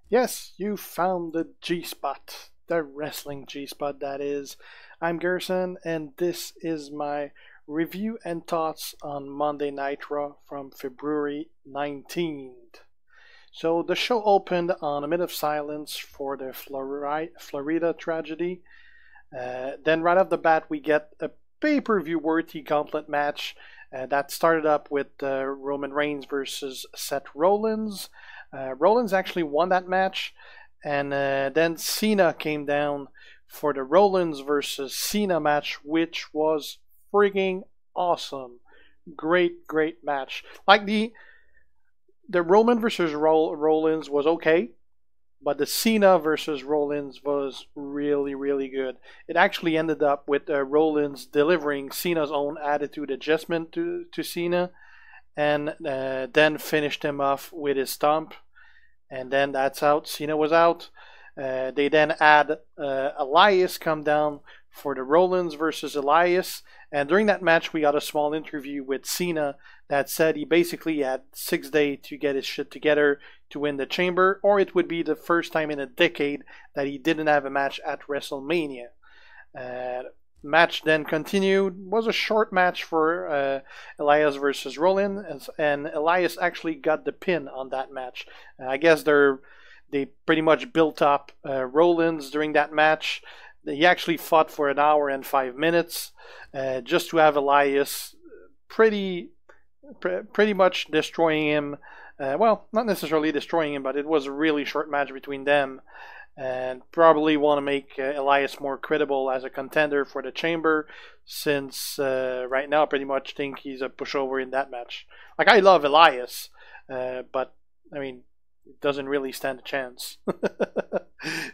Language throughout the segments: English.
Yes, you found the G spot, the wrestling G spot that is. I'm Guersan, and this is my review and thoughts on Monday Night Raw from February 19th. So the show opened on a minute of silence for the Florida tragedy. Then right off the bat, we get a pay-per-view worthy gauntlet match that started up with Roman Reigns versus Seth Rollins. Rollins actually won that match, and then Cena came down for the Rollins versus Cena match, which was freaking awesome. Great match. Like the Roman versus Rollins was okay, but the Cena versus Rollins was really good. It actually ended up with Rollins delivering Cena's own attitude adjustment to Cena, and then finished him off with his stomp. And then that's out. Cena was out. They then had Elias come down for the Rollins versus Elias. And during that match, we got a small interview with Cena that said he basically had 6 days to get his shit together to win the Chamber, or it would be the first time in a decade that he didn't have a match at WrestleMania. Match then continued. Was a short match for Elias versus Rollins, and Elias actually got the pin on that match. I guess they pretty much built up Rollins during that match. He actually fought for an hour and 5 minutes just to have Elias pretty much destroying him. Well, not necessarily destroying him, but it was a really short match between them, and probably want to make Elias more credible as a contender for the Chamber, since right now I pretty much think he's a pushover in that match. Like, I love Elias, but I mean, it doesn't really stand a chance.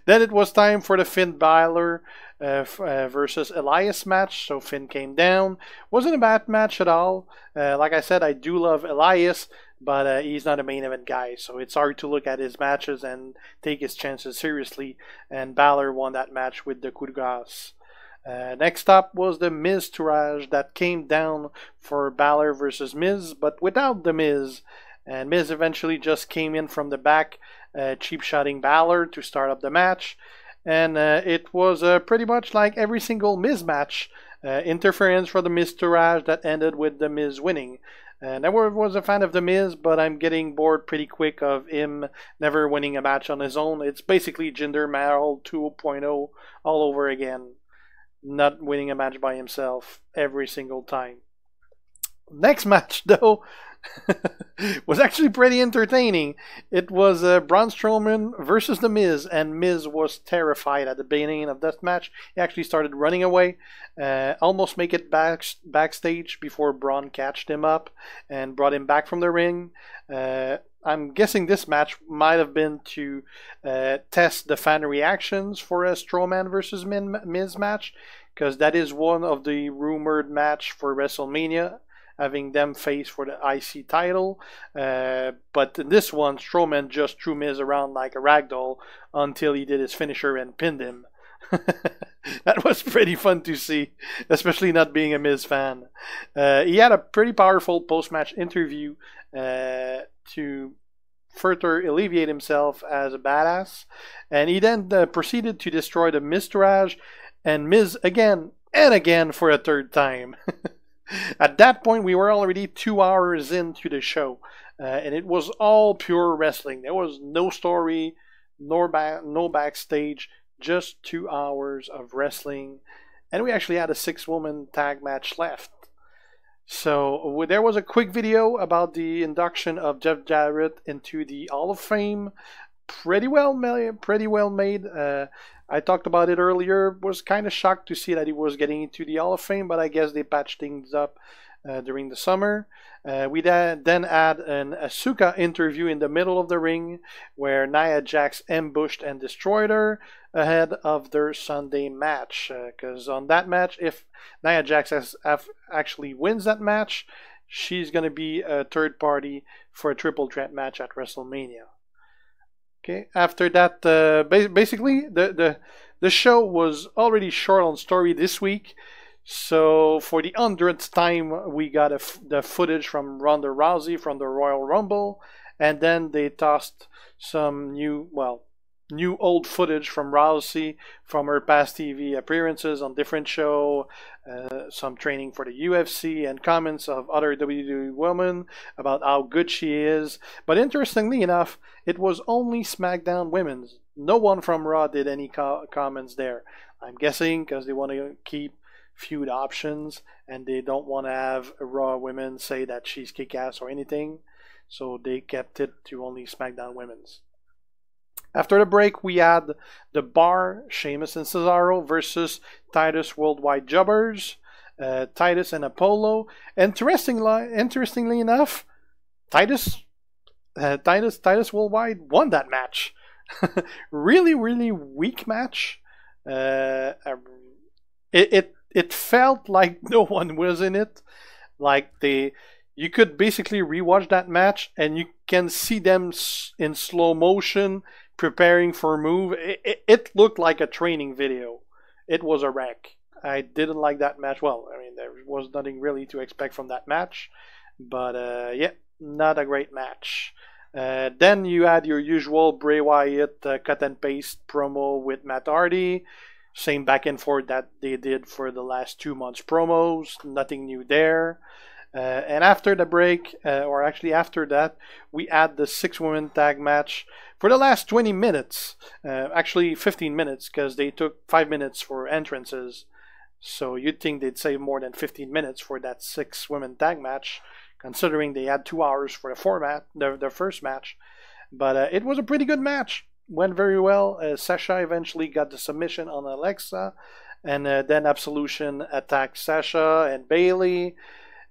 Then it was time for the Finn Balor versus Elias match. So Finn came down. Wasn't a bad match at all. Like I said, I do love Elias, but he's not a main event guy, so it's hard to look at his matches and take his chances seriously. And Balor won that match with the coup de grace. Next up was the Miz Tourage that came down for Balor versus Miz, but without the Miz. And Miz eventually just came in from the back, cheap-shotting Balor to start up the match. And it was pretty much like every single Miz match. Interference for the Miz Tourage that ended with the Miz winning. Never was a fan of the Miz, but I'm getting bored pretty quick of him never winning a match on his own. It's basically Jinder Mahal 2.0 all over again. Not winning a match by himself every single time. Next match, though, was actually pretty entertaining. It was Braun Strowman versus The Miz, and Miz was terrified at the beginning of that match. He actually started running away, almost make it backstage before Braun catched him up and brought him back from the ring. I'm guessing this match might have been to test the fan reactions for a Strowman versus Miz match, because that is one of the rumored match for WrestleMania, having them face for the IC title. But in this one, Strowman just threw Miz around like a ragdoll until he did his finisher and pinned him. That was pretty fun to see, especially not being a Miz fan. He had a pretty powerful post-match interview to further alleviate himself as a badass, and he then proceeded to destroy the Miz Tourage and Miz again and again for a third time. At that point, we were already 2 hours into the show, and it was all pure wrestling. There was no story, no backstage, just 2 hours of wrestling, and we actually had a 6-woman tag match left. So there was a quick video about the induction of Jeff Jarrett into the Hall of Fame. Pretty well made. I talked about it earlier. Was kind of shocked to see that he was getting into the Hall of Fame, but I guess they patched things up during the summer. We then had an Asuka interview in the middle of the ring, where Nia Jax ambushed and destroyed her ahead of their Sunday match. Because on that match, if Nia Jax actually wins that match, she's going to be a third party for a triple threat match at WrestleMania. Okay. After that, basically the show was already short on story this week, so for the 100th time we got the footage from Ronda Rousey from the Royal Rumble, and then they tossed some new old footage from Rousey from her past TV appearances on different show, some training for the UFC, and comments of other WWE women about how good she is. But interestingly enough, it was only SmackDown women's. No one from Raw did any comments there. I'm guessing because they want to keep feud options and they don't want to have Raw women say that she's kick-ass or anything. So they kept it to only SmackDown women's. After the break, we had The Bar, Sheamus and Cesaro versus Titus Worldwide Jobbers, Titus and Apollo. Interestingly enough, Titus Worldwide won that match. Really, really weak match. It felt like no one was in it. Like you could basically rewatch that match and you can see them in slow motion preparing for a move. It looked like a training video. It was a wreck. I didn't like that match. Well, I mean, there was nothing really to expect from that match. But yeah, not a great match. Then you had your usual Bray Wyatt cut and paste promo with Matt Hardy. Same back and forth that they did for the last 2 months promos. Nothing new there. And after the break, or actually after that, we had the 6-woman tag match for the last 20 minutes. Actually 15 minutes because they took 5 minutes for entrances. So you'd think they'd save more than 15 minutes for that 6-woman tag match, considering they had 2 hours for the first match. But it was a pretty good match. Went very well. Sasha eventually got the submission on Alexa. And then Absolution attacked Sasha and Bayley.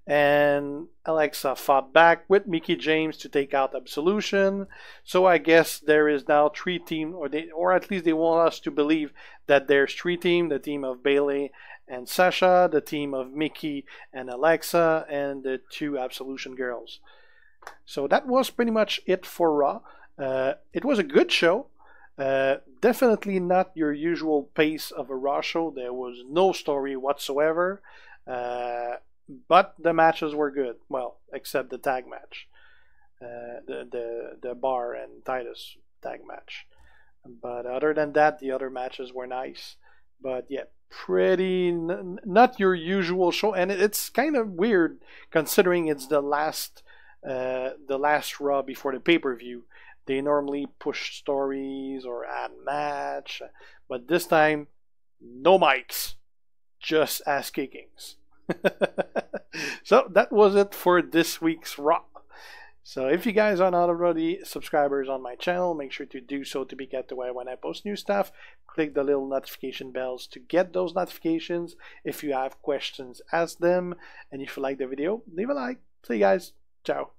And Alexa fought back with Mickie James to take out Absolution. So I guess there is now 3 teams, or at least they want us to believe that there's 3 teams: the team of Bayley and Sasha, the team of Mickie and Alexa, and the 2 Absolution girls. So that was pretty much it for Raw. It was a good show. Definitely not your usual pace of a Raw show. There was no story whatsoever. But the matches were good. Well, except the tag match, the Bar and Titus tag match. But other than that, the other matches were nice. But yeah, pretty not your usual show, and it's kind of weird considering it's the last Raw before the pay-per-view. They normally push stories or add match, but this time, no mics, just ass kickings. So that was it for this week's Raw. So if you guys are not already subscribers on my channel, make sure to do so to be kept aware when I post new stuff. Click the little notification bells to get those notifications. If you have questions, ask them. And if you like the video, leave a like. See you guys. Ciao.